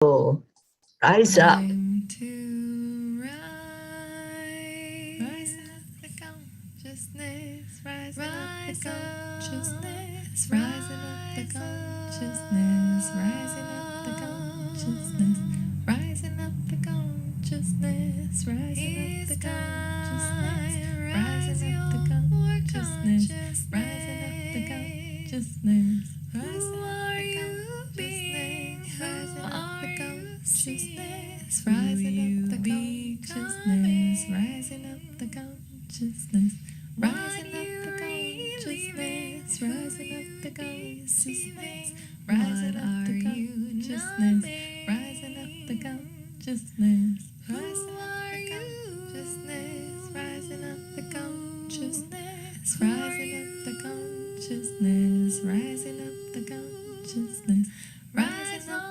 Rise up. Time to rise. Rising up the consciousness. Rising up the consciousness. Rising up the consciousness. Rising up the consciousness. Rising up the consciousness. Rising up the consciousness. Rising up the consciousness. Rising up the consciousness. Who are you being? Rising up the consciousness. Rising up the consciousness. Rising up the consciousness. Rising up the consciousness. Rising up the consciousness. Rising up the consciousness. Rising up the consciousness. Rising up the consciousness. Rising up the consciousness. Rising up the consciousness. Rising up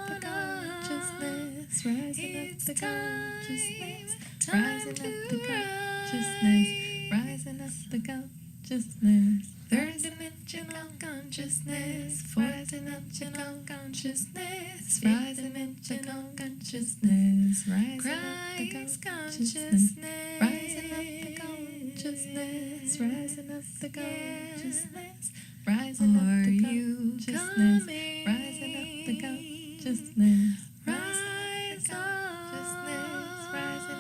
the consciousness. Rising up the consciousness. Rising up the consciousness. Rising up the consciousness. Third dimensional consciousness. Fourth dimensional consciousness. Fifth dimensional consciousness. Rising up the consciousness. Rising up the consciousness. Rising up the consciousness. Rising up the consciousness. Rising up the consciousness. Rising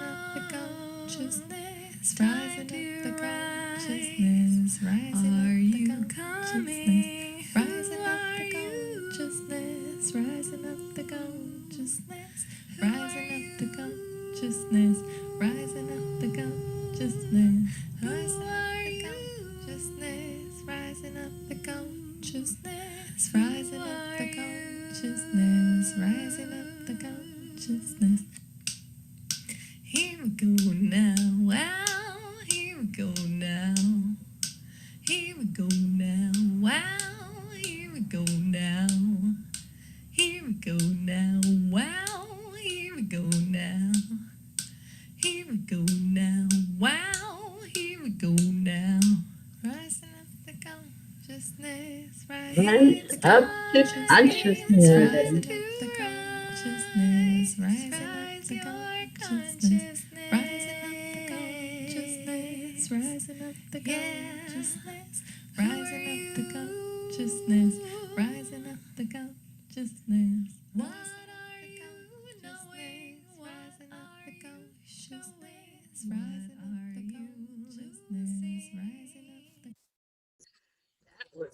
up the consciousness. Rising up the consciousness. Rising up the consciousness. Rising up the consciousness. Rising up the consciousness. Rising up the consciousness. Rising up the consciousness. Rising up the consciousness. Rising up the consciousness. Rising up the consciousness. Here we go now. Wow. Here we go now. Here we go now. Wow. Here we go now. Here we go now. Wow. Here we go now. Here we go now. Wow. Here we go now. Rising up the consciousness. Rise up to consciousness. Rising up the consciousness. Rising up the consciousness. Rising up the consciousness. Rising up the consciousness. Rising up the consciousness. Rising up the consciousness. What are you knowing? Rising up the consciousness. Rising up the consciousness. Rising up the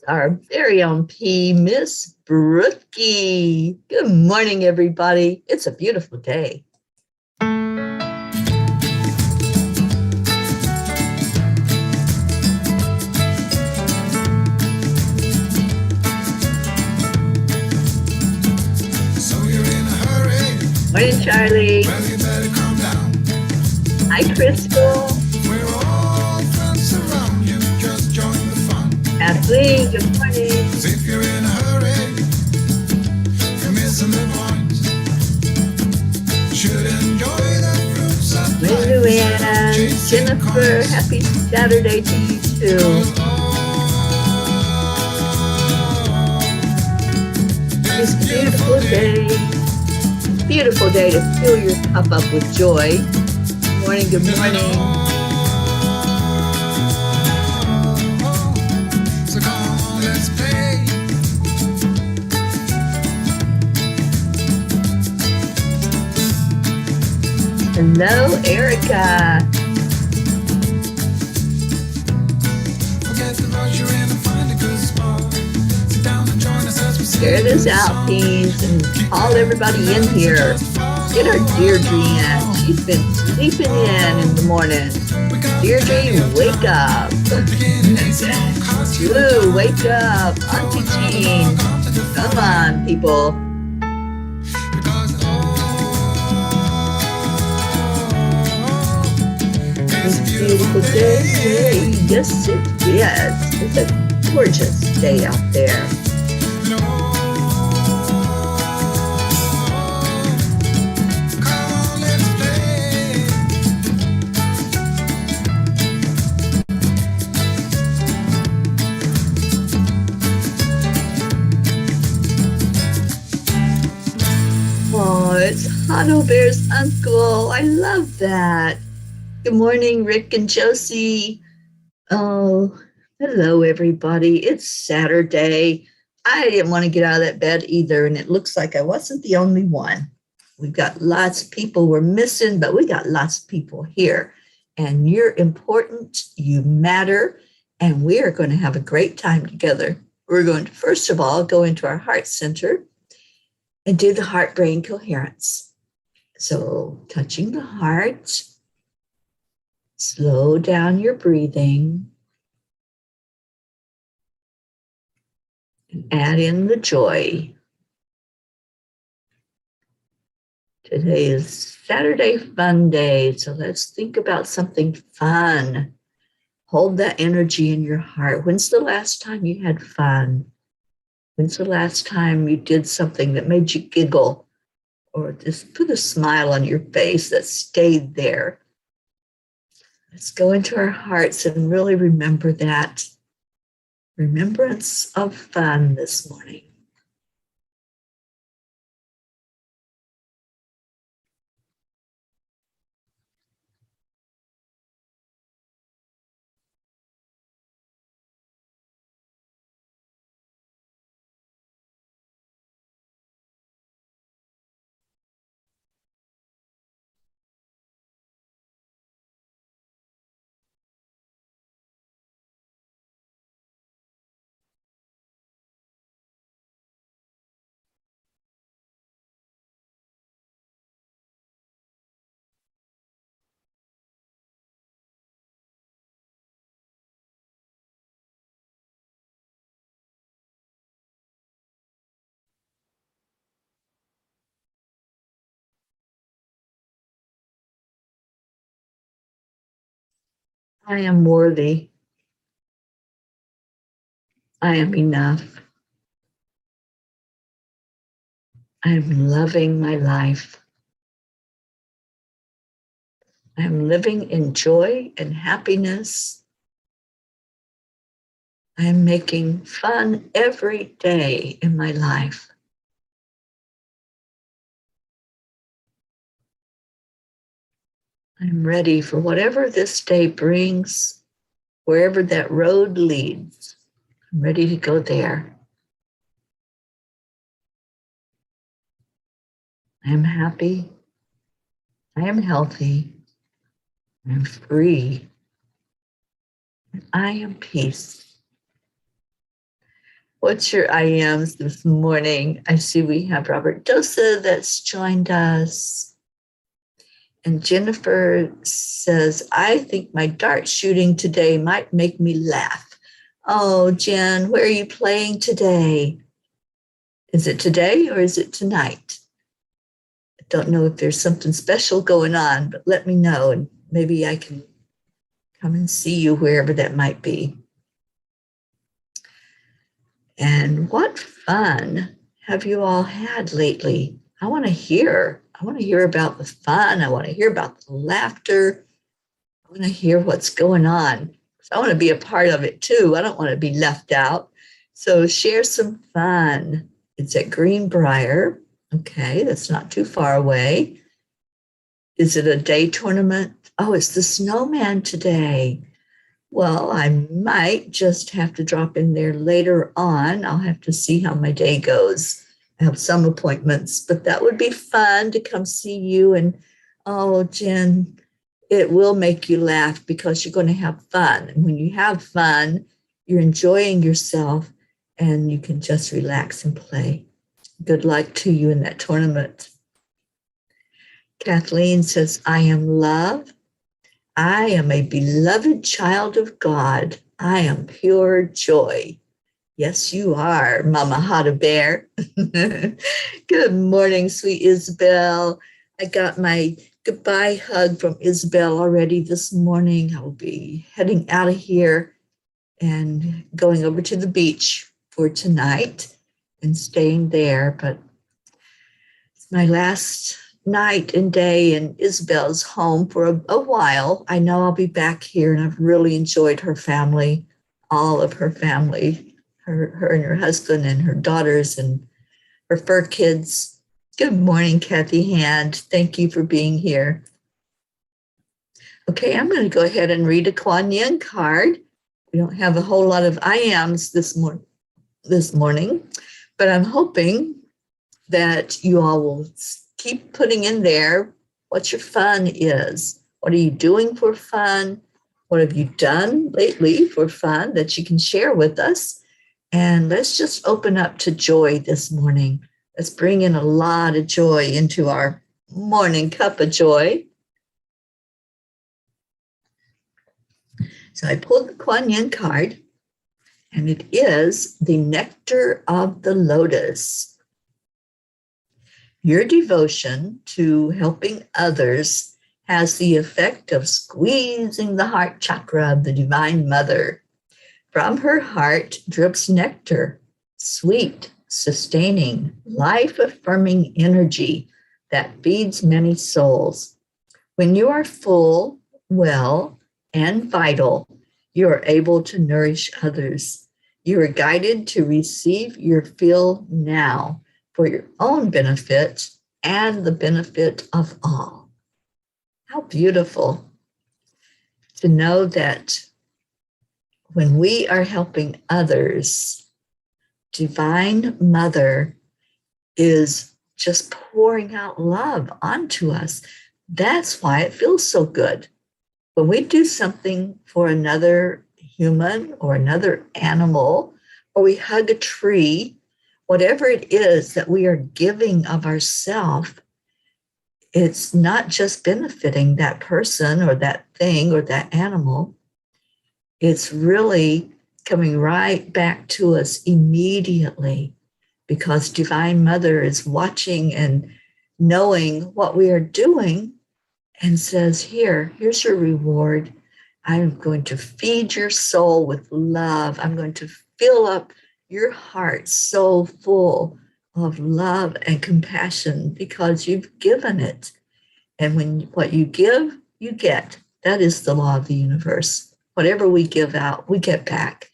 Our very own P, Miss Brookie. Good morning, everybody. It's a beautiful day. So you're in a hurry. Morning, Charlie. Well, you better calm down. Hi, Crystal. We're all friends around you. Just join the fun. Kathleen, good morning. 'Cause if you're in a hurry, you're missing the point. Should enjoy the fruits of life. Luann, Chasing Jennifer, cars. happy Saturday to you too. It's a beautiful day. Beautiful day to fill your cup up with joy. Good morning, good morning. So come on, let's play. Hello, Erica. Forget the rush you're in and find a good spot. Sit down and join us as we sing. Share this out, please, and call everybody in here. Get our Deirdre in. She's been sleeping in the morning. Deirdre, wake up. Blue, wake up. Auntie Jean. Come on, people. It's a beautiful day. Yes, it is. It's a gorgeous day out there. it's Hano Bear's uncle. I love that. Good morning, Rick and Josie. Oh, hello, everybody. It's Saturday. I didn't want to get out of that bed either, and it looks like I wasn't the only one. We've got lots of people we're missing, but we got lots of people here. And you're important, you matter, and we are going to have a great time together. We're going to, first of all, go into our heart center and do the heart-brain coherence. So touching the heart, slow down your breathing, and add in the joy. Today is Saturday Fun Day, so let's think about something fun. Hold that energy in your heart. When's the last time you had fun? When's the last time you did something that made you giggle or just put a smile on your face that stayed there? Let's go into our hearts and really remember that remembrance of fun this morning. I am worthy. I am enough. I am loving my life. I am living in joy and happiness. I am making fun every day in my life. I'm ready for whatever this day brings, wherever that road leads. I'm ready to go there. I am happy. I am healthy. I'm free. I am peace. What's your I ams this morning? I see we have Robert Dosa that's joined us. And Jennifer says, I think my dart shooting today might make me laugh. Oh, Jen, where are you playing today? Is it today or is it tonight? I don't know if there's something special going on, but let me know and maybe I can come and see you wherever that might be. And what fun have you all had lately? I want to hear. I want to hear about the fun. I want to hear about the laughter. I want to hear what's going on. I want to be a part of it too. I don't want to be left out. So share some fun. It's at Greenbrier. Okay, that's not too far away. Is it a day tournament? Oh, it's the snowman today. Well, I might just have to drop in there later on. I'll have to see how my day goes. I have some appointments, but that would be fun to come see you. And oh, Jen, it will make you laugh because you're going to have fun. And when you have fun, you're enjoying yourself and you can just relax and play. Good luck to you in that tournament. Kathleen says, I am love. I am a beloved child of God. I am pure joy. Yes, you are, Mama Hada Bear. Good morning, sweet Isabel. I got my goodbye hug from Isabel already this morning. I will be heading out of here and going over to the beach for tonight and staying there. But it's my last night and day in Isabel's home for a while. I know I'll be back here, and I've really enjoyed her family, all of her family. Her and her husband and her daughters and her fur kids. Good morning, Kathy Hand. Thank you for being here. Okay, I'm going to go ahead and read a Kuan Yin card. We don't have a whole lot of I ams this morning, but I'm hoping that you all will keep putting in there what your fun is. What are you doing for fun? What have you done lately for fun that you can share with us? And let's just open up to joy this morning. Let's bring in a lot of joy into our morning cup of joy. So I pulled the Kuan Yin card, and it is the nectar of the lotus. Your devotion to helping others has the effect of squeezing the heart chakra of the Divine Mother. From her heart drips nectar, sweet, sustaining, life-affirming energy that feeds many souls. When you are full, well, and vital, you are able to nourish others. You are guided to receive your fill now for your own benefit and the benefit of all. How beautiful to know that when we are helping others, Divine Mother is just pouring out love onto us. That's why it feels so good. When we do something for another human or another animal, or we hug a tree, whatever it is that we are giving of ourselves, it's not just benefiting that person or that thing or that animal. It's really coming right back to us immediately because Divine Mother is watching and knowing what we are doing and says, here's your reward. I'm going to feed your soul with love. I'm going to fill up your heart so full of love and compassion because you've given it. And when what you give, you get. That is the law of the universe. Whatever we give out, we get back.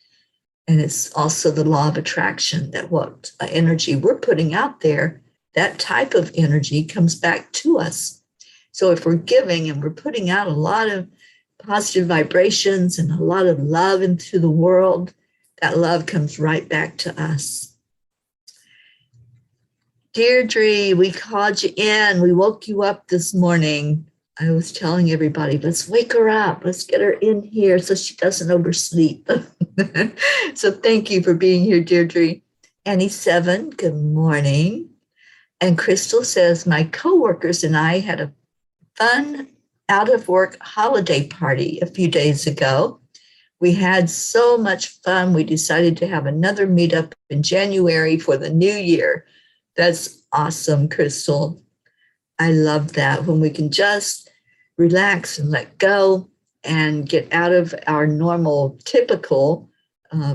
And it's also the law of attraction that what energy we're putting out there, that type of energy comes back to us. So if we're giving and we're putting out a lot of positive vibrations and a lot of love into the world, that love comes right back to us. Deirdre, we called you in. We woke you up this morning. I was telling everybody, let's wake her up. Let's get her in here so she doesn't oversleep. So thank you for being here, Deirdre. Annie 7, good morning. And Crystal says, my coworkers and I had a fun out-of-work holiday party a few days ago. We had so much fun. We decided to have another meetup in January for the new year. That's awesome, Crystal. I love that when we can just relax and let go and get out of our normal, typical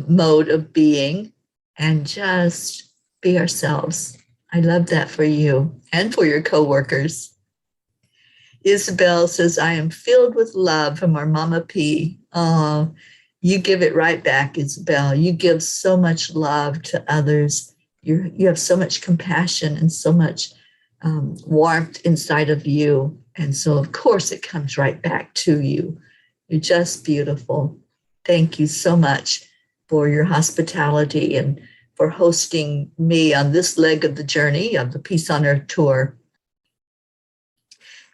mode of being and just be ourselves. I love that for you and for your coworkers. Isabel says, I am filled with love from our Mama P. Oh, you give it right back, Isabel. You give so much love to others. You have so much compassion and so much warmth inside of you. And so, of course, it comes right back to you. You're just beautiful. Thank you so much for your hospitality and for hosting me on this leg of the journey of the Peace on Earth tour.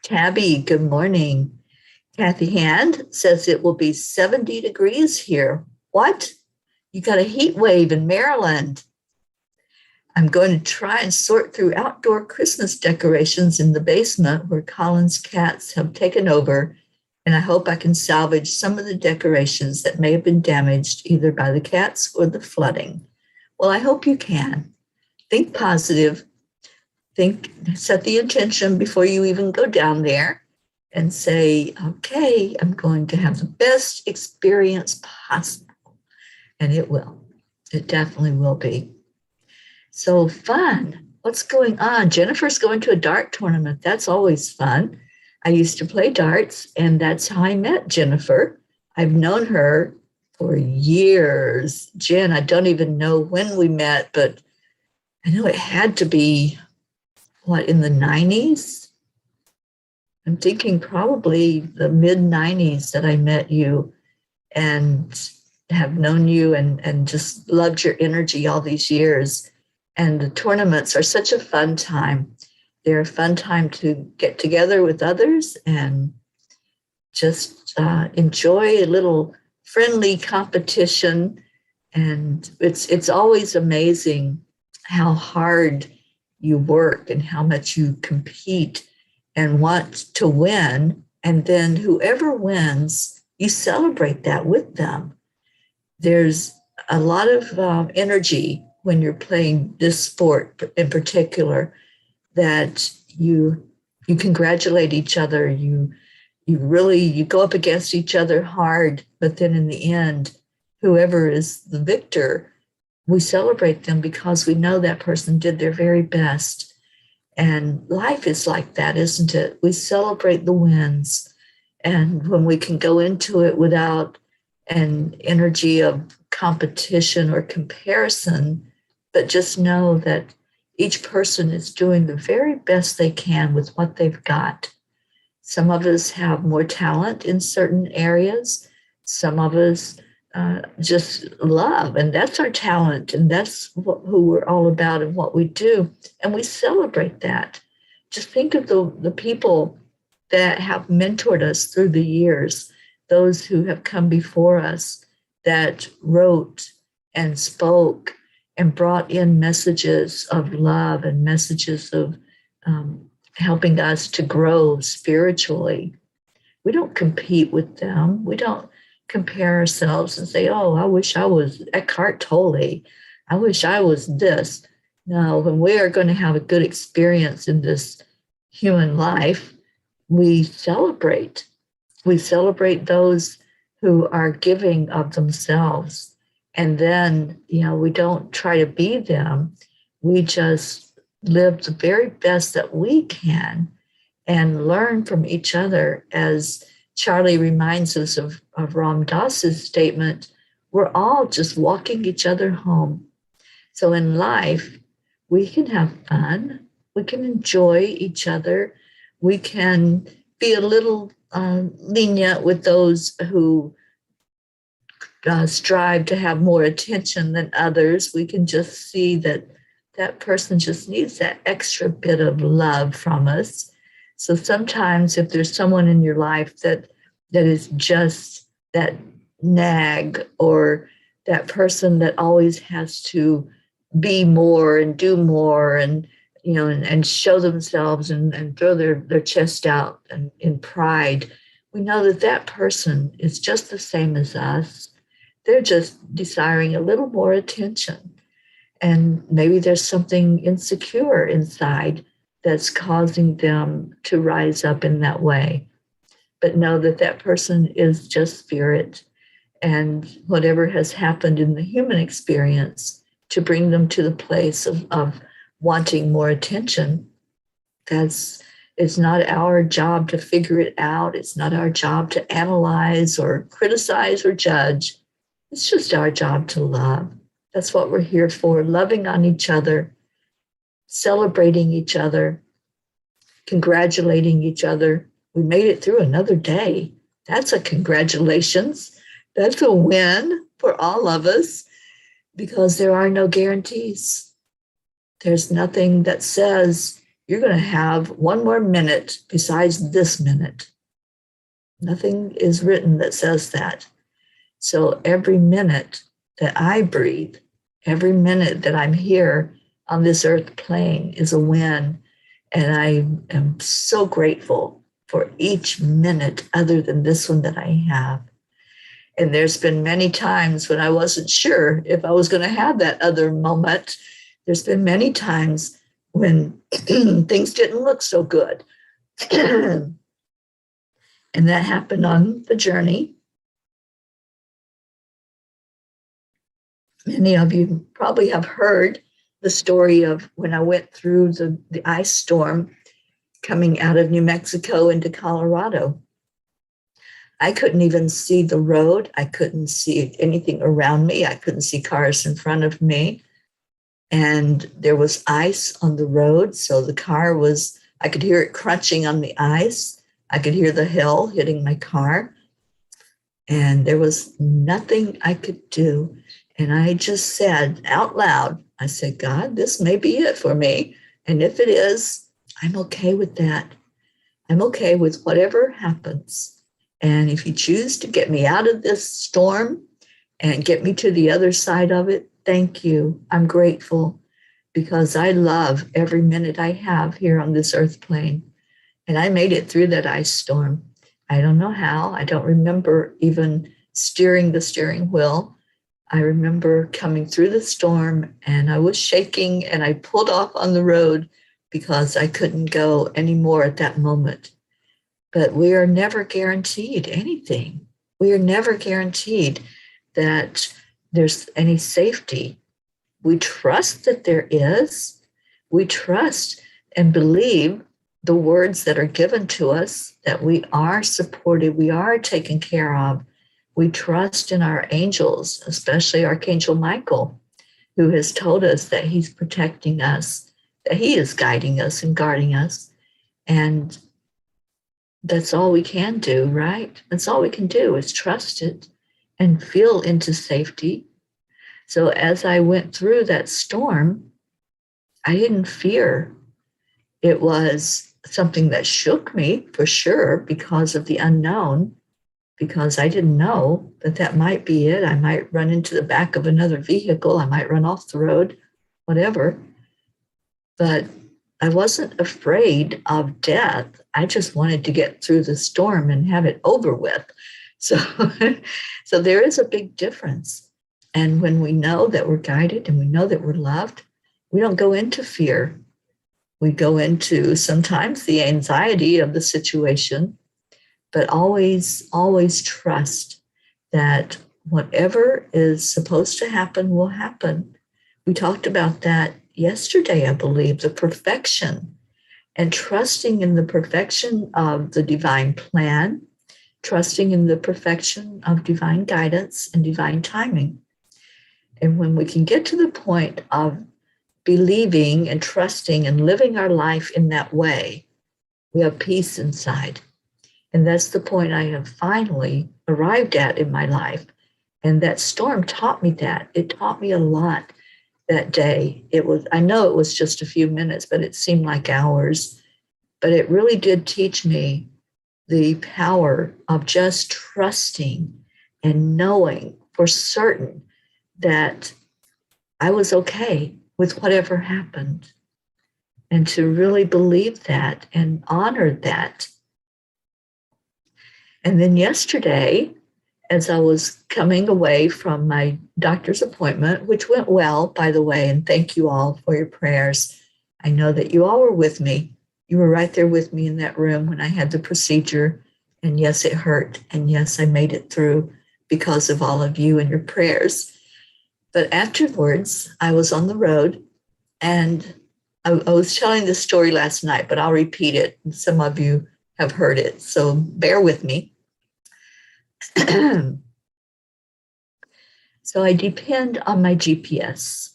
Tabby, good morning. Kathy Hand says it will be 70 degrees here. What? You got a heat wave in Maryland. I'm going to try and sort through outdoor Christmas decorations in the basement where Colin's cats have taken over, and I hope I can salvage some of the decorations that may have been damaged either by the cats or the flooding. Well, I hope you can. Think positive. Set the intention before you even go down there and say, okay, I'm going to have the best experience possible. And it will. It definitely will be. So fun. What's going on? Jennifer's going to a dart tournament. That's always fun. I used to play darts, and that's how I met Jennifer. I've known her for years. Jen, I don't even know when we met, but I know it had to be what, in the 90s? I'm thinking probably the mid 90s that I met you and have known you and just loved your energy all these years. And the tournaments are such a fun time. They're a fun time to get together with others and just enjoy a little friendly competition. And it's always amazing how hard you work and how much you compete and want to win. And then whoever wins, you celebrate that with them. There's a lot of energy when you're playing this sport in particular that you congratulate each other. You go up against each other hard, but then in the end, whoever is the victor, we celebrate them because we know that person did their very best. And life is like that, isn't it? We celebrate the wins. And when we can go into it without an energy of competition or comparison, but just know that each person is doing the very best they can with what they've got. Some of us have more talent in certain areas. Some of us just love, and that's our talent, and that's who we're all about and what we do. And we celebrate that. Just think of the people that have mentored us through the years, those who have come before us that wrote and spoke and brought in messages of love and messages of helping us to grow spiritually. We don't compete with them. We don't compare ourselves and say, oh, I wish I was Eckhart Tolle. I wish I was this. No, when we are going to have a good experience in this human life, we celebrate. We celebrate those who are giving of themselves. And then, we don't try to be them. We just live the very best that we can and learn from each other. As Charlie reminds us of Ram Dass's statement, we're all just walking each other home. So in life, we can have fun. We can enjoy each other. We can be a little lenient with those who strive to have more attention than others. We can just see that that person just needs that extra bit of love from us. So sometimes if there's someone in your life that is just that nag, or that person that always has to be more and do more and and show themselves and throw their chest out and in pride, we know that that person is just the same as us. They're just desiring a little more attention. And maybe there's something insecure inside that's causing them to rise up in that way. But know that that person is just spirit, and whatever has happened in the human experience to bring them to the place of wanting more attention, it's not our job to figure it out. It's not our job to analyze or criticize or judge. It's just our job to love. That's what we're here for, loving on each other, celebrating each other, congratulating each other. We made it through another day. That's a congratulations. That's a win for all of us, because there are no guarantees. There's nothing that says you're going to have one more minute besides this minute. Nothing is written that says that. So every minute that I breathe, every minute that I'm here on this earth plane is a win. And I am so grateful for each minute other than this one that I have. And there's been many times when I wasn't sure if I was going to have that other moment. There's been many times when things didn't look so good. And that happened on the journey. Many of you probably have heard the story of when I went through the ice storm coming out of New Mexico into Colorado. I couldn't even see the road. I couldn't see anything around me. I couldn't see cars in front of me. and there was ice on the road. So the car was, I could hear it crunching on the ice. I could hear the hill hitting my car. And there was nothing I could do. And I just said out loud, I said, God, this may be it for me. And if it is, I'm okay with that. I'm okay with whatever happens. And if you choose to get me out of this storm and get me to the other side of it, thank you. I'm grateful because I love every minute I have here on this earth plane. And I made it through that ice storm. I don't know how. I don't remember even steering the steering wheel. I remember coming through the storm and I was shaking and I pulled off on the road because I couldn't go anymore at that moment. But we are never guaranteed anything. We are never guaranteed that there's any safety. We trust that there is. We trust and believe the words that are given to us, that we are supported, we are taken care of. We trust in our angels, especially Archangel Michael, who has told us that he's protecting us, that he is guiding us and guarding us. And that's all we can do, right? That's all we can do is trust it and feel into safety. So as I went through that storm, I didn't fear. It was something that shook me for sure because of the unknown, because I didn't know that that might be it. I might run into the back of another vehicle. I might run off the road, whatever. But I wasn't afraid of death. I just wanted to get through the storm and have it over with. So, so there is a big difference. And when we know that we're guided and we know that we're loved, we don't go into fear. We go into sometimes the anxiety of the situation, but always, always trust that whatever is supposed to happen will happen. We talked about that yesterday, I believe, the perfection and trusting in the perfection of the divine plan, trusting in the perfection of divine guidance and divine timing. And when we can get to the point of believing and trusting and living our life in that way, we have peace inside. And that's the point I have finally arrived at in my life. And that storm taught me that. It taught me a lot that day. I know it was just a few minutes, but it seemed like hours. But it really did teach me the power of just trusting and knowing for certain that I was okay with whatever happened, and to really believe that and honor that. And then yesterday, as I was coming away from my doctor's appointment, which went well, by the way, and thank you all for your prayers. I know that you all were with me. You were right there with me in that room when I had the procedure. And yes, it hurt. And yes, I made it through because of all of you and your prayers. But afterwards, I was on the road, and I was telling this story last night, but I'll repeat it. Some of you have heard it, so bear with me. So I depend on my GPS.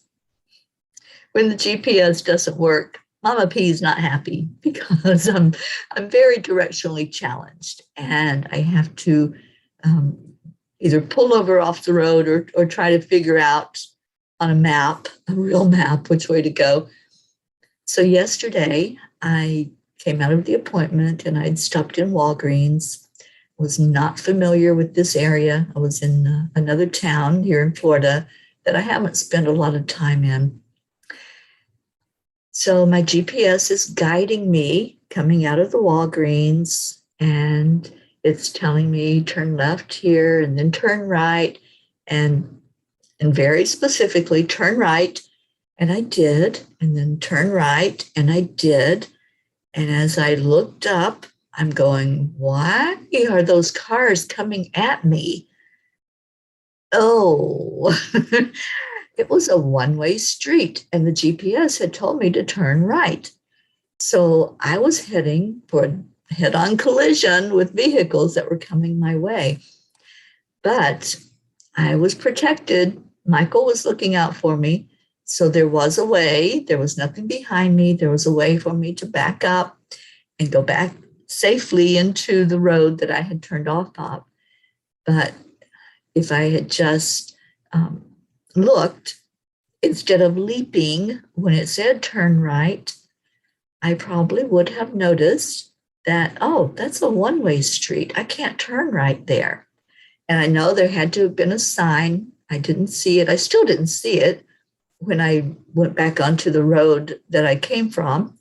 When the GPS doesn't work, Mama P is not happy because I'm very directionally challenged, and I have to either pull over off the road or try to figure out on a map, a real map, which way to go. So yesterday I came out of the appointment and I'd stopped in Walgreens, was not familiar with this area. I was in another town here in Florida that I haven't spent a lot of time in. So my GPS is guiding me coming out of the Walgreens, and it's telling me turn left here and then turn right, and very specifically turn right. And I did, and then turn right, and I did. And as I looked up, I'm going, why are those cars coming at me? Oh, it was a one-way street, and the GPS had told me to turn right. So I was heading for a head-on collision with vehicles that were coming my way. But I was protected. Michael was looking out for me. So there was a way, there was nothing behind me. There was a way for me to back up and go back safely into the road that I had turned off of. But if I had just looked, instead of leaping when it said turn right, I probably would have noticed that, oh, that's a one-way street. I can't turn right there. And I know there had to have been a sign. I didn't see it. I still didn't see it when I went back onto the road that I came from.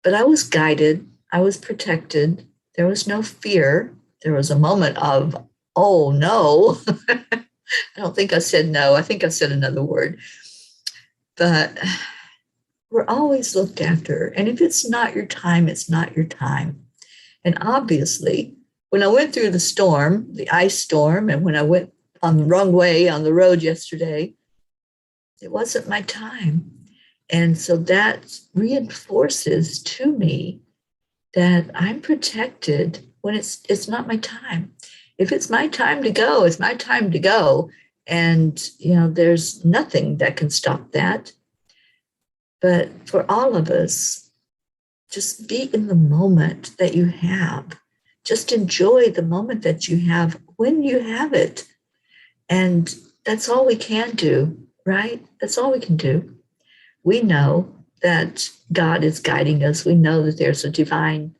But I was guided. I was protected. There was no fear. There was a moment of, oh, no. I don't think I said no. I think I said another word. But we're always looked after. And if it's not your time, it's not your time. And obviously, when I went through the storm, the ice storm, and when I went on the wrong way on the road yesterday, it wasn't my time. And so that reinforces to me that I'm protected when it's not my time. If it's my time to go, it's my time to go. And, there's nothing that can stop that. But for all of us, just be in the moment that you have. Just enjoy the moment that you have when you have it. And that's all we can do, right? That's all we can do. We know that God is guiding us. We know that there's a divine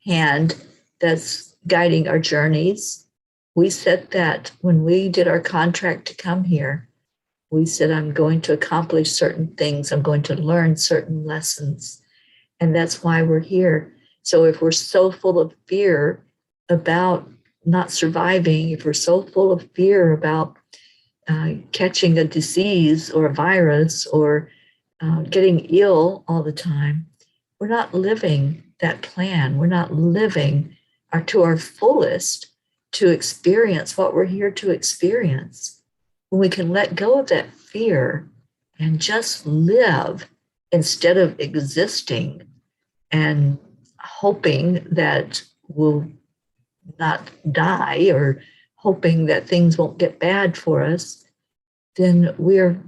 hand that's guiding our journeys. We said that when we did our contract to come here. We said, I'm going to accomplish certain things. I'm going to learn certain lessons. And that's why we're here. So if we're so full of fear about not surviving, if we're so full of fear about catching a disease or a virus or getting ill all the time, we're not living that plan. We're not living to our fullest to experience what we're here to experience. When we can let go of that fear and just live instead of existing and hoping that we'll not die or hoping that things won't get bad for us, then we're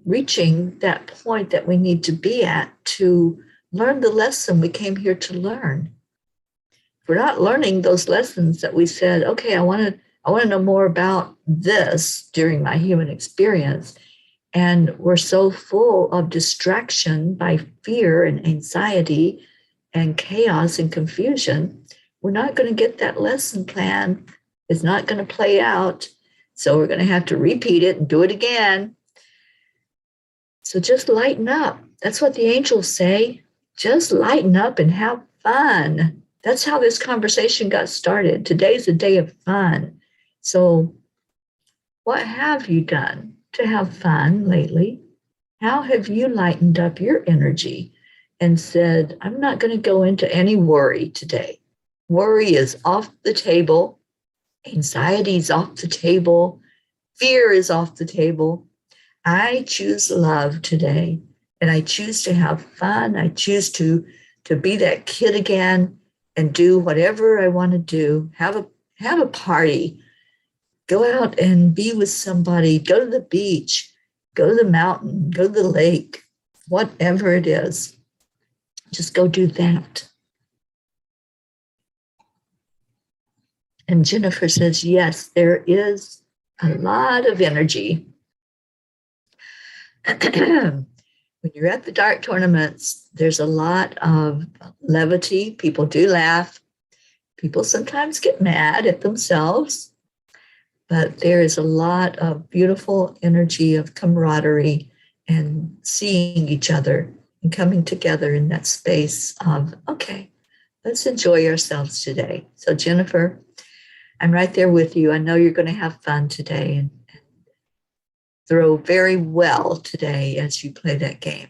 reaching that point that we need to be at to learn the lesson we came here to learn. If we're not learning those lessons that we said, okay, I want to know more about this during my human experience. And we're so full of distraction by fear and anxiety and chaos and confusion, we're not going to get that lesson plan. It's not going to play out. So we're going to have to repeat it and do it again. So just lighten up. That's what the angels say. Just lighten up and have fun. That's how this conversation got started. Today's a day of fun. So what have you done to have fun lately? How have you lightened up your energy and said, I'm not going to go into any worry today. Worry is off the table. Anxiety is off the table. Fear is off the table. I choose love today, and I choose to have fun. I choose to be that kid again and do whatever I want to do. Have a party. Go out and be with somebody. Go to the beach. Go to the mountain. Go to the lake. Whatever it is, just go do that. And Jennifer says, yes, there is a lot of energy. When you're at the dart tournaments, there's a lot of levity. People do laugh. People sometimes get mad at themselves. But there is a lot of beautiful energy of camaraderie and seeing each other and coming together in that space of, okay, let's enjoy ourselves today. So Jennifer, I'm right there with you. I know you're going to have fun today and throw very well today as you play that game.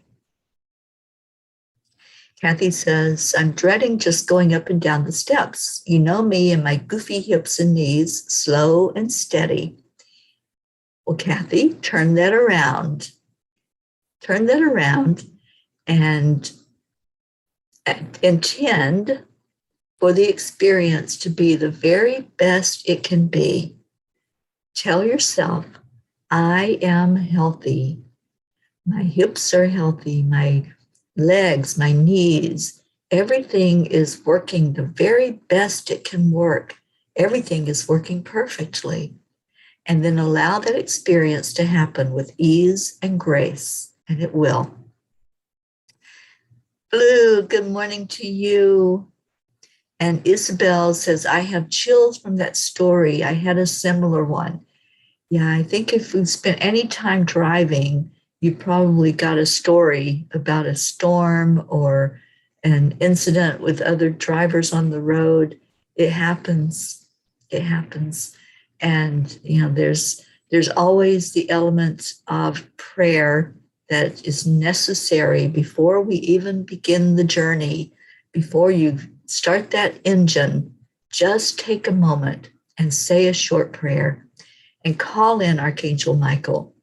Kathy says, I'm dreading just going up and down the steps. You know me and my goofy hips and knees, slow and steady. Well, Kathy, turn that around. Turn that around and intend for the experience to be the very best it can be. Tell yourself, I am healthy. My hips are healthy, my legs, my knees, everything is working the very best it can work. Everything is working perfectly. And then allow that experience to happen with ease and grace, and it will. Blue, good morning to you. And Isabel says, I have chills from that story. I had a similar one. Yeah, I think if we've spent any time driving, you probably got a story about a storm or an incident with other drivers on the road. It happens. It happens. And, there's always the element of prayer that is necessary before we even begin the journey. Before you start that engine, just take a moment and say a short prayer and call in Archangel Michael.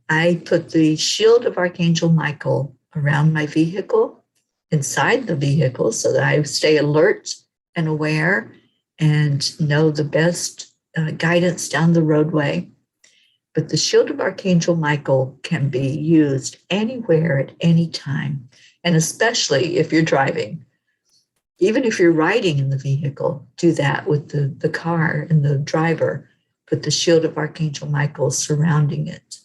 I put the shield of Archangel Michael around my vehicle, inside the vehicle, so that I stay alert and aware and know the best guidance down the roadway. But the shield of Archangel Michael can be used anywhere at any time, and especially if you're driving. Even if you're riding in the vehicle, do that with the car and the driver. Put the shield of Archangel Michael surrounding it.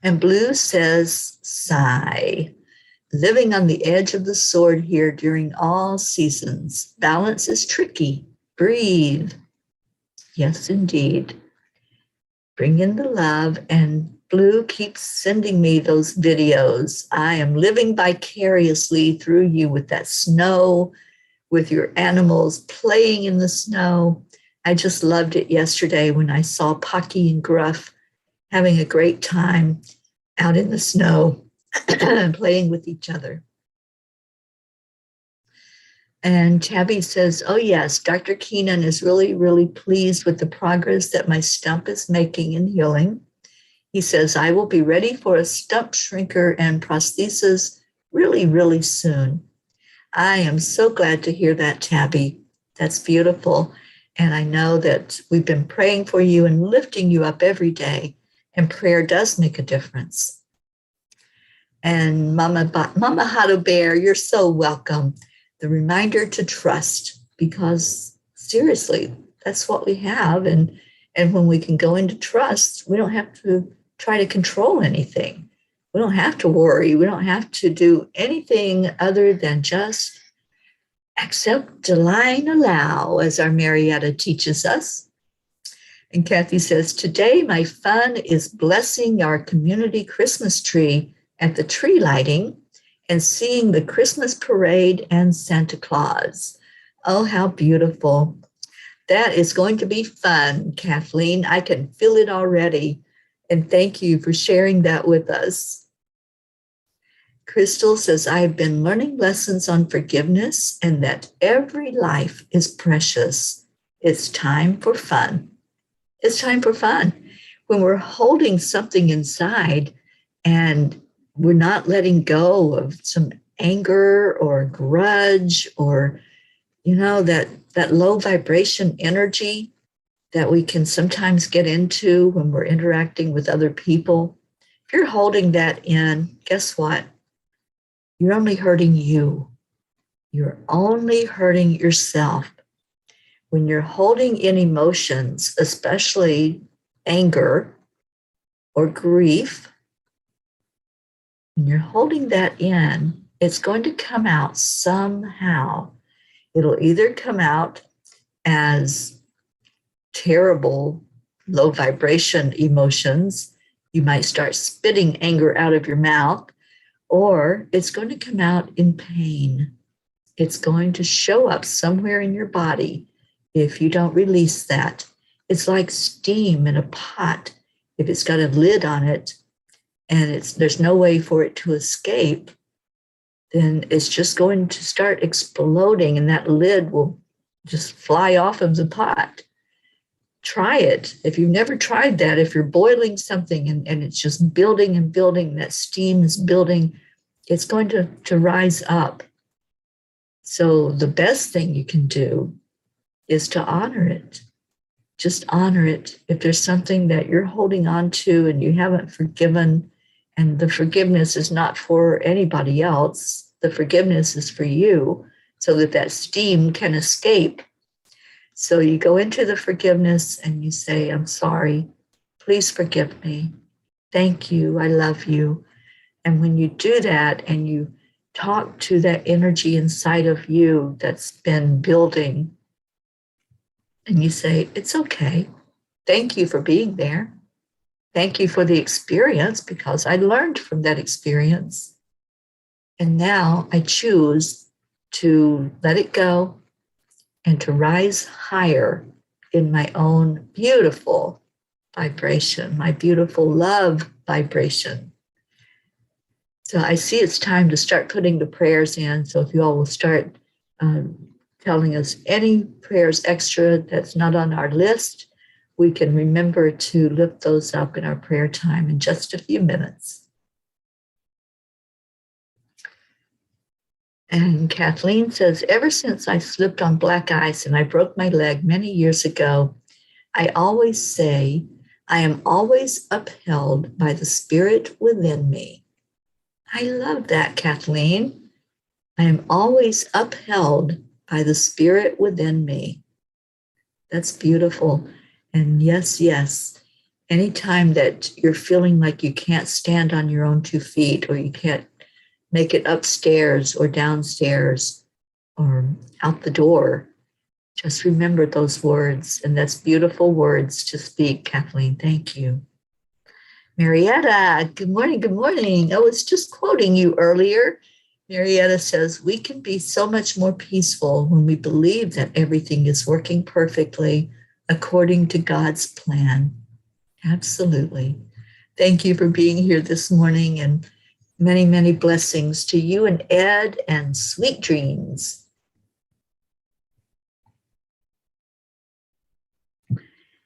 And Blue says, sigh. Living on the edge of the sword here during all seasons. Balance is tricky. Breathe. Yes, indeed. Bring in the love. And Blue keeps sending me those videos. I am living vicariously through you with that snow, with your animals playing in the snow. I just loved it yesterday when I saw Pocky and Gruff having a great time out in the snow playing with each other. And Tabby says, oh yes, Dr. Keenan is really, really pleased with the progress that my stump is making in healing. He says, I will be ready for a stump shrinker and prosthesis really, really soon. I am so glad to hear that, Tabby. That's beautiful. And I know that we've been praying for you and lifting you up every day. And prayer does make a difference. And Mama Hato Bear, you're so welcome. The reminder to trust, because seriously, that's what we have. And when we can go into trust, we don't have to try to control anything. We don't have to worry. We don't have to do anything other than just accept, deny, and allow, as our Marietta teaches us. And Kathy says, today my fun is blessing our community Christmas tree at the tree lighting and seeing the Christmas parade and Santa Claus. Oh, how beautiful. That is going to be fun, Kathleen. I can feel it already. And thank you for sharing that with us. Crystal says, I've been learning lessons on forgiveness and that every life is precious. It's time for fun. It's time for fun. When we're holding something inside and we're not letting go of some anger or grudge or, that low vibration energy that we can sometimes get into when we're interacting with other people. If you're holding that in, guess what? You're only hurting you. You're only hurting yourself. When you're holding in emotions, especially anger or grief, when you're holding that in, it's going to come out somehow. It'll either come out as terrible, low vibration emotions. You might start spitting anger out of your mouth, or it's going to come out in pain. It's going to show up somewhere in your body if you don't release that. It's like steam in a pot. If it's got a lid on it and there's no way for it to escape, then it's just going to start exploding and that lid will just fly off of the pot. Try it. If you've never tried that, if you're boiling something and it's just building and building, that steam is building, it's going to rise up. So the best thing you can do is to honor it. just honor it. If there's something that you're holding on to and you haven't forgiven, and the forgiveness is not for anybody else, the forgiveness is for you, so that that steam can escape. So you go into the forgiveness and you say, I'm sorry, please forgive me. Thank you, I love you. And when you do that and you talk to that energy inside of you that's been building, and you say, it's okay. Thank you for being there. Thank you for the experience, because I learned from that experience. And now I choose to let it go and to rise higher in my own beautiful vibration, my beautiful love vibration. So I see it's time to start putting the prayers in. So if you all will start telling us any prayers extra that's not on our list, we can remember to lift those up in our prayer time in just a few minutes. And Kathleen says, ever since I slipped on black ice and I broke my leg many years ago, I always say, I am always upheld by the spirit within me. I love that, Kathleen. I am always upheld by the spirit within me. That's beautiful. And yes, anytime that you're feeling like you can't stand on your own 2 feet, or you can't make it upstairs or downstairs or out the door, just remember those words. And that's beautiful words to speak, Kathleen. Thank you. Marietta, good morning, good morning. I was just quoting you earlier. Marietta says, we can be so much more peaceful when we believe that everything is working perfectly according to God's plan. Absolutely. Thank you for being here this morning, and many, many blessings to you and Ed, and sweet dreams.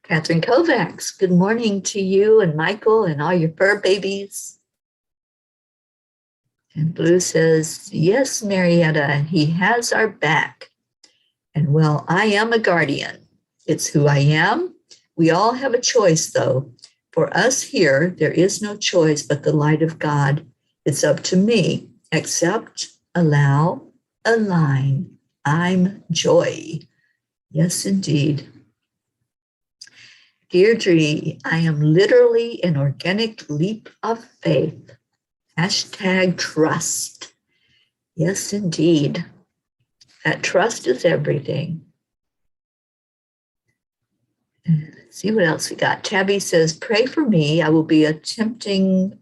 Catherine Kovacs, good morning to you and Michael and all your fur babies. And Blue says, yes, Marietta, he has our back. And well, I am a guardian. It's who I am. We all have a choice, though. For us here, there is no choice but the light of God. It's up to me. Accept, allow, align. I'm joy. Yes, indeed. Deirdre, I am literally an organic leap of faith. Hashtag trust. Yes, indeed. That trust is everything. Let's see what else we got. Tabby says, pray for me. I will be attempting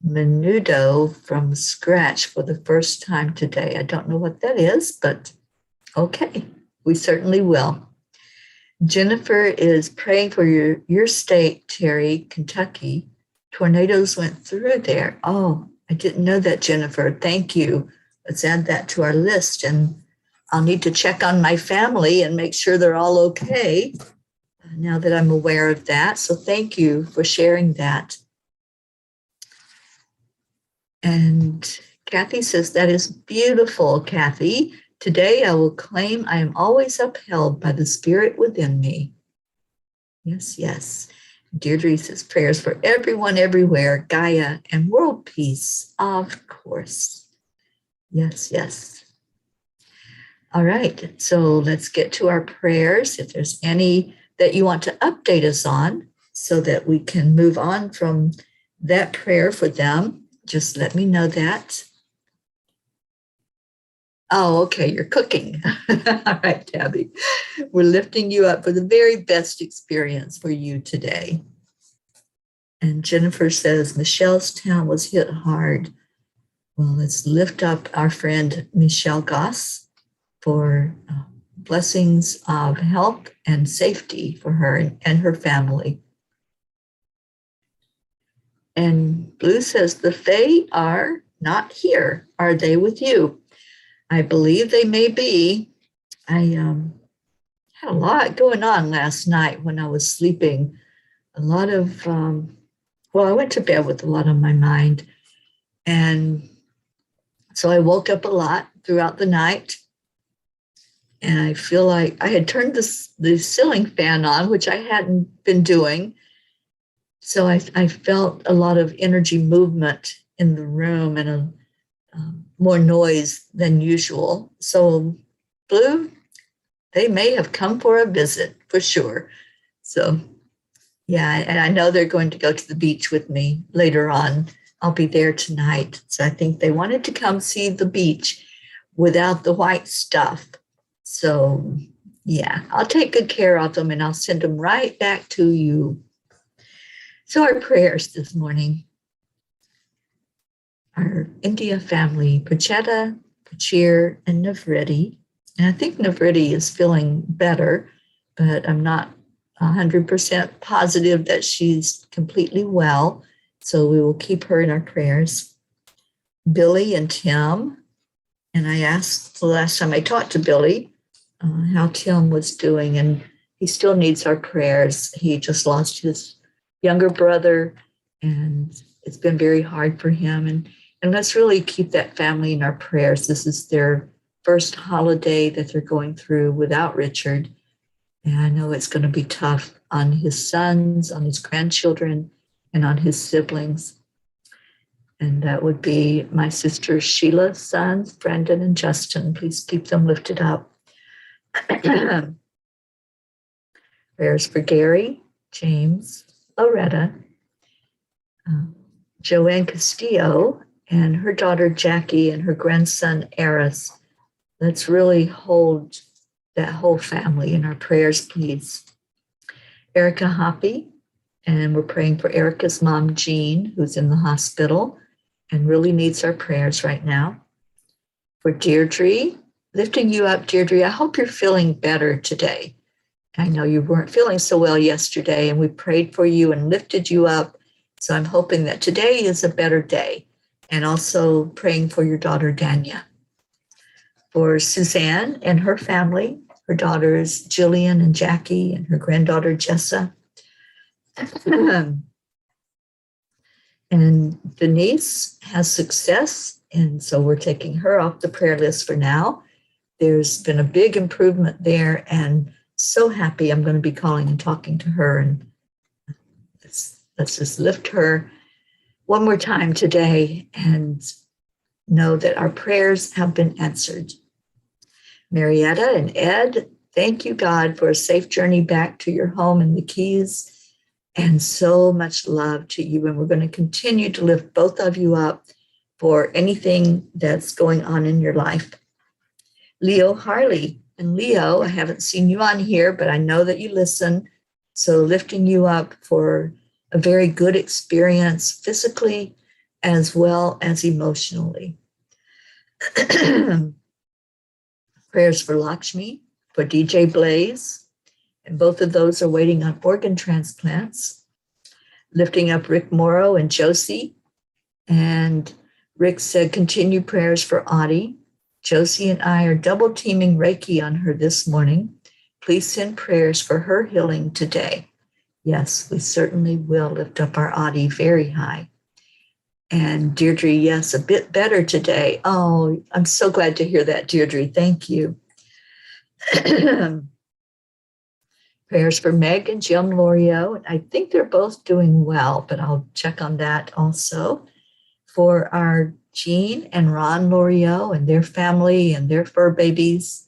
menudo from scratch for the first time today. I don't know what that is, but okay, we certainly will. Jennifer is praying for your state, Teri, Kentucky. Tornadoes went through there. Oh, I didn't know that, Jennifer. Thank you. Let's add that to our list. And I'll need to check on my family and make sure they're all okay now that I'm aware of that. So thank you for sharing that. And Kathy says, that is beautiful, Kathy. Today I will claim I am always upheld by the spirit within me. Yes, yes. Deirdre says, prayers for everyone, everywhere, Gaia, and world peace, of course. Yes, yes. All right, so let's get to our prayers. If there's any that you want to update us on so that we can move on from that prayer for them, just let me know that. Oh, okay, you're cooking. All right, Tabby. We're lifting you up for the very best experience for you today. And Jennifer says, Michelle's town was hit hard. Well, let's lift up our friend Michelle Goss for blessings of health and safety for her and her family. And Blue says, the Fae are not here. Are they with you? I believe they may be. I had a lot going on last night when I was sleeping. A lot of, I went to bed with a lot on my mind. And so I woke up a lot throughout the night. And I feel like I had turned the ceiling fan on, which I hadn't been doing. So I felt a lot of energy movement in the room and more noise than usual. So Blue, they may have come for a visit for sure. So yeah, and I know they're going to go to the beach with me later on. I'll be there tonight. So I think they wanted to come see the beach without the white stuff. So yeah, I'll take good care of them and I'll send them right back to you. So our prayers this morning. Our India family, Pracheta, Pachir, and Navriti. And I think Navriti is feeling better, but I'm not 100% positive that she's completely well. So we will keep her in our prayers. Billy and Tim. And I asked the last time I talked to Billy how Tim was doing, and he still needs our prayers. He just lost his younger brother, and it's been very hard for him. And let's really keep that family in our prayers. This is their first holiday that they're going through without Richard. And I know it's going to be tough on his sons, on his grandchildren, and on his siblings. And that would be my sister Sheila's sons, Brendan and Justin. Please keep them lifted up. Prayers for Gary, James, Loretta, Joanne Castillo, and her daughter Jackie and her grandson Eris. Let's really hold that whole family in our prayers, please. Erica Hoppy, and we're praying for Erica's mom, Jean, who's in the hospital and really needs our prayers right now. For Deirdre, lifting you up, Deirdre. I hope you're feeling better today. I know you weren't feeling so well yesterday, and we prayed for you and lifted you up. So I'm hoping that today is a better day. And also praying for your daughter, Dania. For Suzanne and her family, her daughters, Jillian and Jackie, and her granddaughter, Jessa. And Denise has success, and so we're taking her off the prayer list for now. There's been a big improvement there, and so happy I'm going to be calling and talking to her. And let's just lift her one more time today and know that our prayers have been answered. Marietta and Ed, thank you, God, for a safe journey back to your home in the Keys, and so much love to you. And we're going to continue to lift both of you up for anything that's going on in your life. Leo Harley. And Leo, I haven't seen you on here, but I know that you listen. So lifting you up for a very good experience physically as well as emotionally. Prayers for Lakshmi, for DJ Blaze, and both of those are waiting on organ transplants. Lifting up Rick Morrow and Josie. And Rick said, continue prayers for Audie. Josie and I are double teaming Reiki on her this morning. Please send prayers for her healing today. Yes, we certainly will lift up our Audie very high. And Deirdre, yes, a bit better today. Oh, I'm so glad to hear that, Deirdre. Thank you. Prayers for Meg and Jim Lorio. I think they're both doing well, but I'll check on that also. For our Jean and Ron Lorio and their family and their fur babies.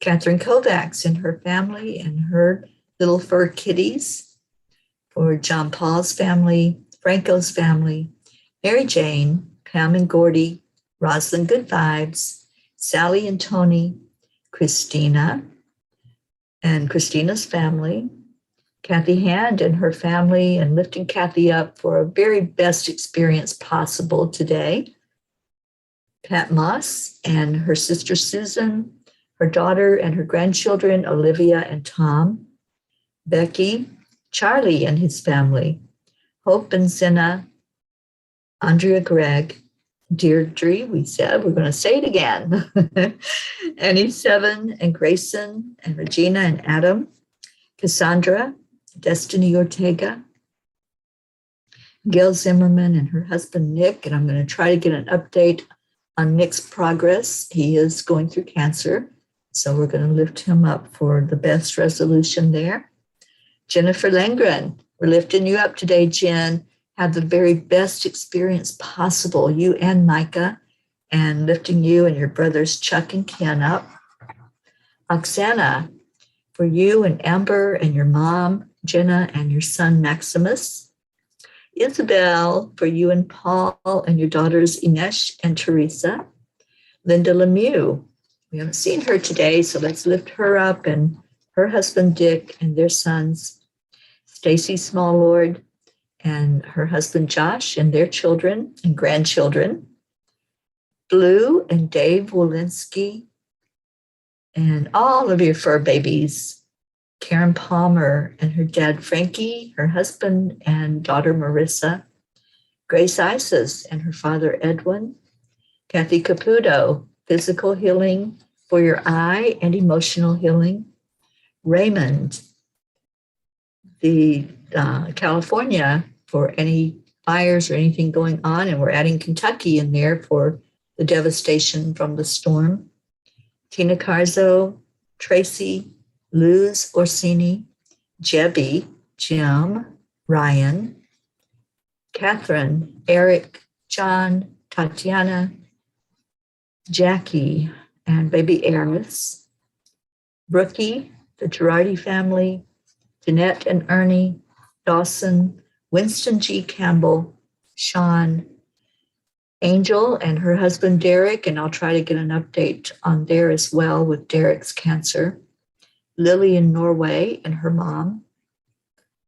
Catherine Kovacs and her family and her little fur kitties. For John Paul's family, Franco's family, Mary Jane, Pam and Gordy, Rosalind Good Vibes, Sally and Tony, Christina, and Christina's family, Kathy Hand and her family, and lifting Kathy up for a very best experience possible today. Pat Moss and her sister Susan, her daughter and her grandchildren, Olivia and Tom, Becky, Charlie and his family, Hope and Zena, Andrea Gregg, Deirdre, we said, we're going to say it again. Annie Seven and Grayson and Regina and Adam, Cassandra, Destiny Ortega, Gail Zimmerman and her husband, Nick. And I'm going to try to get an update on Nick's progress. He is going through cancer. So we're going to lift him up for the best resolution there. Jennifer Langren, we're lifting you up today, Jen. Have the very best experience possible, you and Micah, and lifting you and your brothers Chuck and Ken up. Oksana, for you and Amber and your mom, Jenna, and your son, Maximus. Isabel, for you and Paul and your daughters, Inesh and Teresa. Linda Lemieux, we haven't seen her today, so let's lift her up, and her husband, Dick, and their sons, Stacy Smallord, and her husband, Josh, and their children and grandchildren. Blue and Dave Walensky, and all of your fur babies. Karen Palmer and her dad, Frankie, her husband and daughter, Marissa. Grace Isis and her father, Edwin. Kathy Caputo, physical healing for your eye and emotional healing. Raymond, the California for any fires or anything going on, and we're adding Kentucky in there for the devastation from the storm. Tina Carzo, Tracy, Luz Orsini, Jebby, Jim, Ryan, Catherine, Eric, John, Tatiana, Jackie, and baby Eris, Brookie, the Girardi family, Jeanette and Ernie, Dawson, Winston G. Campbell, Sean, Angel and her husband Derek, and I'll try to get an update on there as well with Derek's cancer. Lily in Norway and her mom.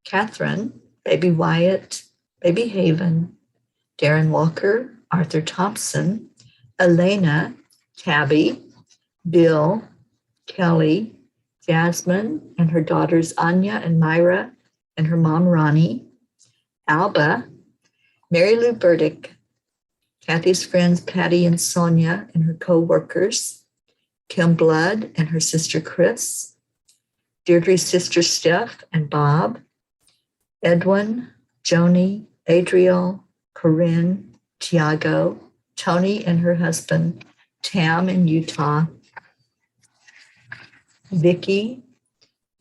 Catherine, baby Wyatt, baby Haven, Darren Walker, Arthur Thompson, Elena, Tabby, Bill, Kelly, Jasmine and her daughters Anya and Myra and her mom Ronnie, Alba, Mary Lou Burdick, Kathy's friends Patty and Sonia and her co-workers, Kim Blood and her sister Chris, Deirdre's sister Steph and Bob, Edwin, Joni, Adriel, Corinne, Tiago, Tony and her husband, Tam in Utah, Vicky,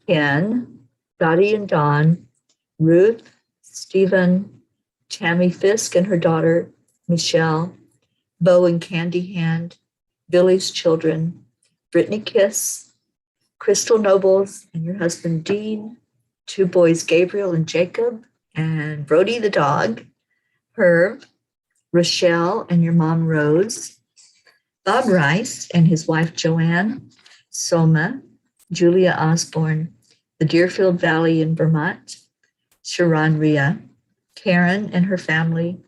Ken, Dottie and Dawn, Ruth, Stephen, Tammy Fisk and her daughter, Michelle, Bo and Candy Hand, Billy's children, Brittany Kiss, Crystal Nobles and your husband, Dean, two boys, Gabriel and Jacob, and Brody the dog, Herb, Rochelle and your mom, Rose, Bob Rice and his wife, Joanne, Soma, Julia Osborne, the Deerfield Valley in Vermont, Sharon Rhea, Karen and her family,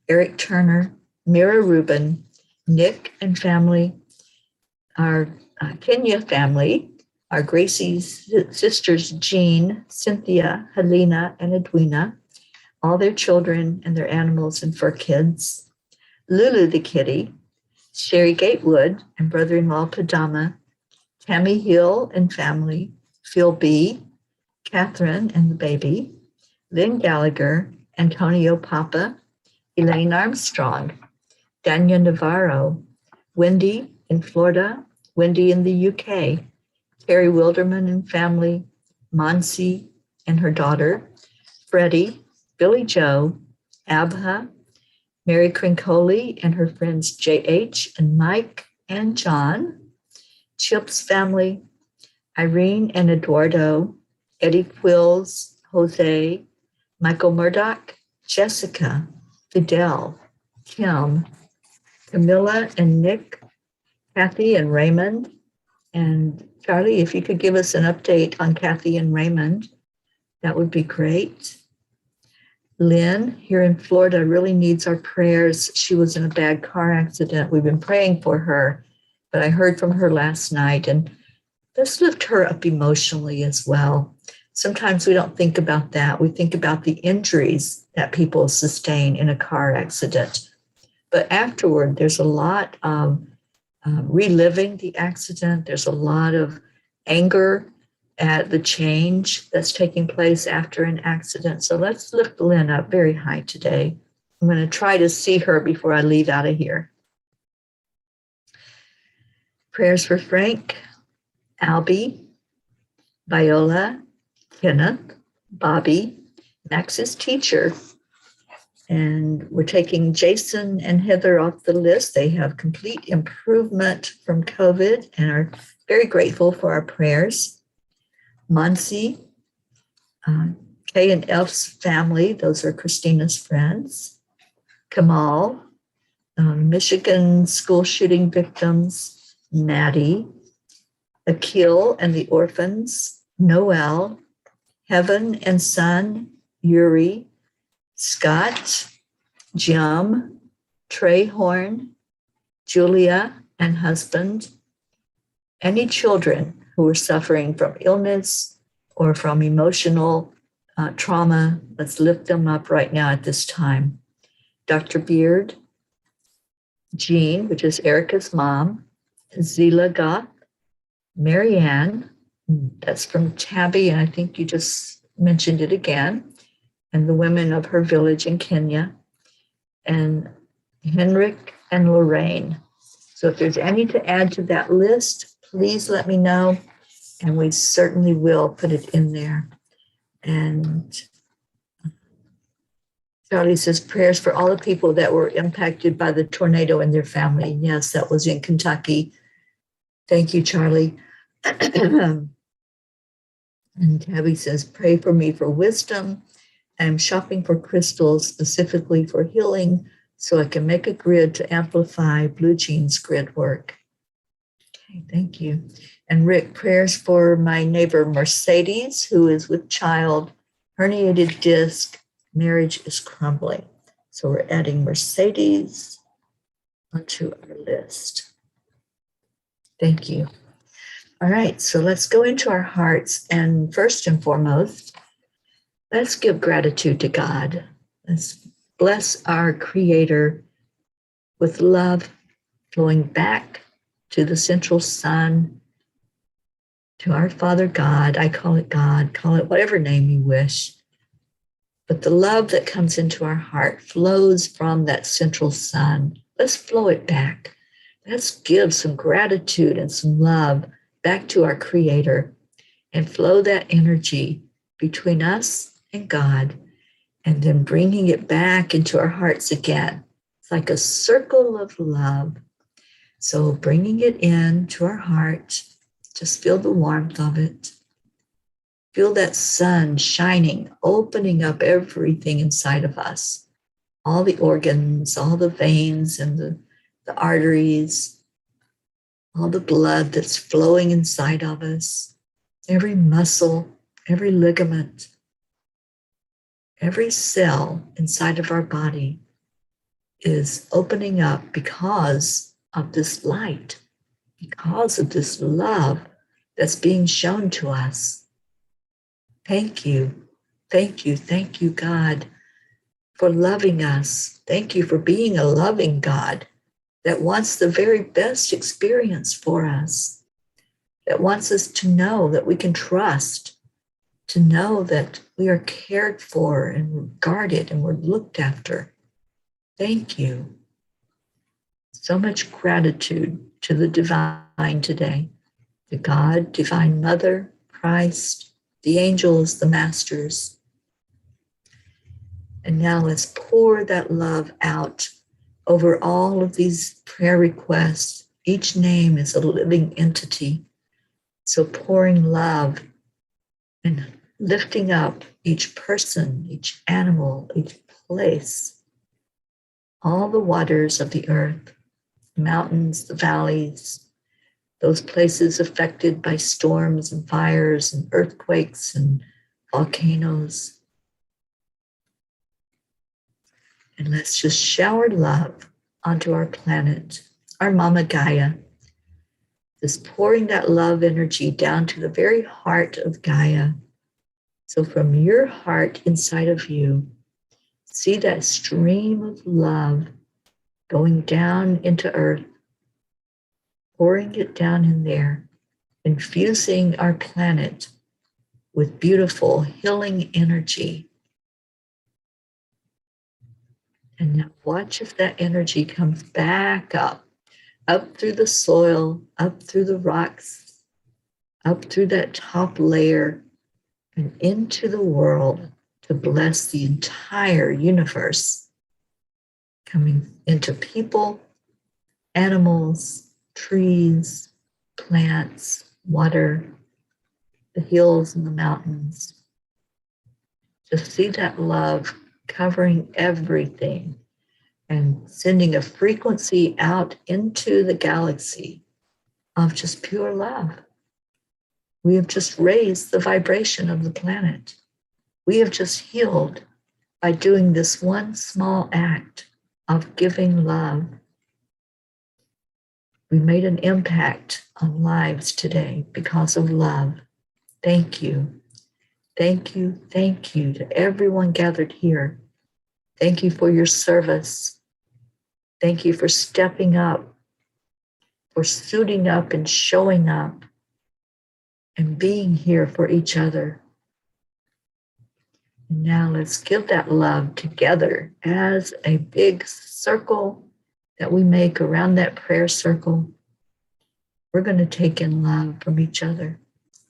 Eric Turner, Mira Rubin, Nick and family, our Kenya family, our Gracie's sisters, Jean, Cynthia, Helena, and Edwina, all their children and their animals and fur kids, Lulu the kitty, Sherry Gatewood and brother-in-law Padama, Tammy Hill and family, Phil B., Catherine and the baby, Lynn Gallagher, Antonio Papa, Elaine Armstrong, Dania Navarro, Wendy in Florida, Wendy in the UK, Terry Wilderman and family, Monsi and her daughter, Freddie, Billy Joe, Abha, Mary Crincoli and her friends J.H. and Mike and John, Chip's family, Irene and Eduardo, Eddie Quills, Jose, Michael Murdoch, Jessica, Fidel, Kim, Camilla and Nick, Kathy and Raymond, and Charlie, if you could give us an update on Kathy and Raymond, that would be great. Lynn, here in Florida, really needs our prayers. She was in a bad car accident. We've been praying for her, but I heard from her last night, and let's lift her up emotionally as well. Sometimes we don't think about that. We think about the injuries that people sustain in a car accident. But afterward, there's a lot of reliving the accident. There's a lot of anger at the change that's taking place after an accident. So let's lift Lynn up very high today. I'm going to try to see her before I leave out of here. Prayers for Frank, Albie, Viola, Kenneth, Bobby, Max's teacher. And we're taking Jason and Heather off the list. They have complete improvement from COVID and are very grateful for our prayers. Muncie, K and F's family, those are Christina's friends. Kamal, Michigan school shooting victims, Maddie, Akil and the orphans, Noel, Heaven and Son, Yuri, Scott, Jim, Trey Horn, Julia and husband, any children who are suffering from illness or from emotional trauma, let's lift them up right now at this time. Dr. Beard, Jean, which is Erica's mom, Zila Goth, Marianne, that's from Tabby, and I think you just mentioned it again, and the women of her village in Kenya, and Henrik and Lorraine. So if there's any to add to that list, please let me know, and we certainly will put it in there. And Charlie says prayers for all the people that were impacted by the tornado and their family. Yes, that was in Kentucky. Thank you, Charlie. And Tabby says, pray for me for wisdom. I'm shopping for crystals specifically for healing so I can make a grid to amplify Blue Jean's grid work. Okay, thank you. And Rick, prayers for my neighbor Mercedes, who is with child, herniated disc, marriage is crumbling. So we're adding Mercedes onto our list. Thank you. All right, so let's go into our hearts. And first and foremost, let's give gratitude to God. Let's bless our Creator with love flowing back to the central sun, to our Father God. I call it God, call it whatever name you wish. But the love that comes into our heart flows from that central sun. Let's flow it back. Let's give some gratitude and some love back to our Creator and flow that energy between us and God, and then bringing it back into our hearts again. It's like a circle of love. So bringing it in to our heart, just feel the warmth of it. Feel that sun shining, opening up everything inside of us. All the organs, all the veins and the arteries, all the blood that's flowing inside of us, every muscle, every ligament, every cell inside of our body is opening up because of this light, because of this love that's being shown to us. Thank you. Thank you. Thank you, God, for loving us. Thank you for being a loving God that wants the very best experience for us, that wants us to know that we can trust, to know that we are cared for and guarded and we're looked after. Thank you. So much gratitude to the divine today, to God, Divine Mother, Christ, the angels, the masters. And now let's pour that love out over all of these prayer requests. Each name is a living entity. So pouring love and lifting up each person, each animal, each place, all the waters of the earth, the mountains, the valleys, those places affected by storms and fires and earthquakes and volcanoes. And let's just shower love onto our planet, our Mama Gaia. Just pouring that love energy down to the very heart of Gaia. So from your heart inside of you, see that stream of love going down into earth, pouring it down in there, infusing our planet with beautiful healing energy. And now watch if that energy comes back up through the soil, up through the rocks, up through that top layer and into the world to bless the entire universe, coming into people, animals, trees, plants, water, the hills and the mountains. Just see that love covering everything and sending a frequency out into the galaxy of just pure love. We have just raised the vibration of the planet. We have just healed by doing this one small act of giving love. We made an impact on lives today because of love. Thank you. Thank you. Thank you to everyone gathered here. Thank you for your service. Thank you for stepping up, for suiting up and showing up and being here for each other. And now let's give that love together as a big circle that we make around that prayer circle. We're going to take in love from each other.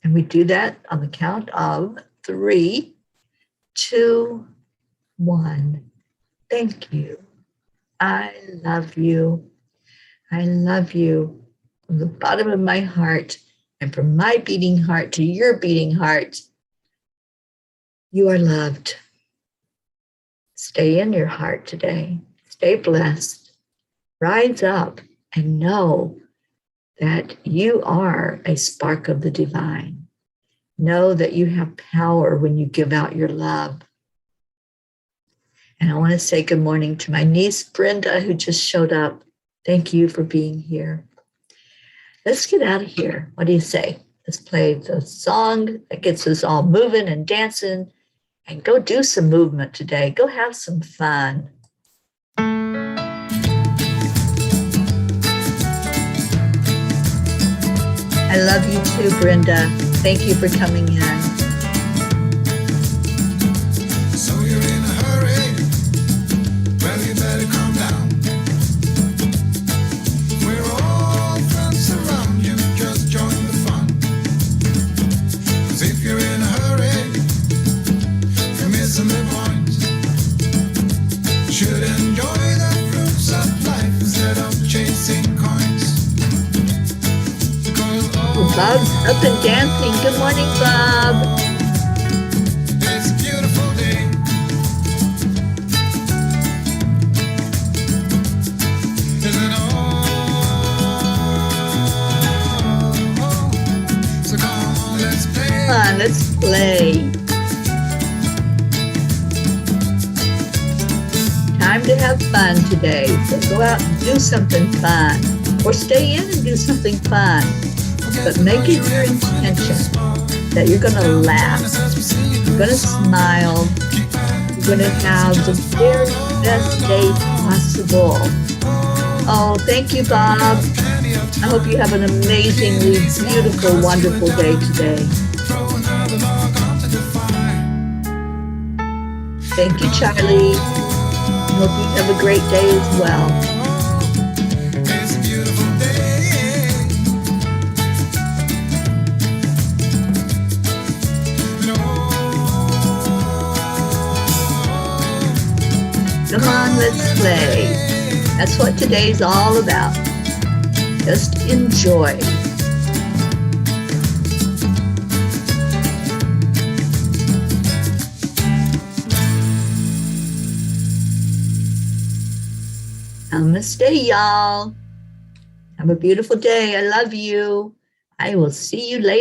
And we do that on the count of 3, 2, 1. Thank you. I love you. I love you from the bottom of my heart and from my beating heart to your beating heart. You are loved. Stay in your heart today. Stay blessed. Rise up and know that you are a spark of the divine. Know that you have power when you give out your love. And I want to say good morning to my niece, Brenda, who just showed up. Thank you for being here. Let's get out of here. What do you say? Let's play the song that gets us all moving and dancing and go do some movement today. Go have some fun. I love you too, Brenda. Thank you for coming in. So you're in a hurry? Well, you better calm down. We're all friends around you, just join the fun. 'Cause if you're in a hurry, you're missing the point. Should enjoy the fruits of life instead of chasing coins. Bob's up and dancing. Good morning, Bob. It's a beautiful day. Isn't all? So come on, let's play. Come on, let's play. Time to have fun today. So go out and do something fun. Or stay in and do something fun. But make it your intention that you're going to laugh, you're going to smile, you're going to have the very best day possible. Oh, thank you, Bob. I hope you have an amazingly beautiful, wonderful day today. Thank you, Charlie. I hope you have a great day as well. It's a beautiful day. Come on, let's play. That's what today's all about. Just enjoy. Namaste, y'all. Have a beautiful day. I love you. I will see you later.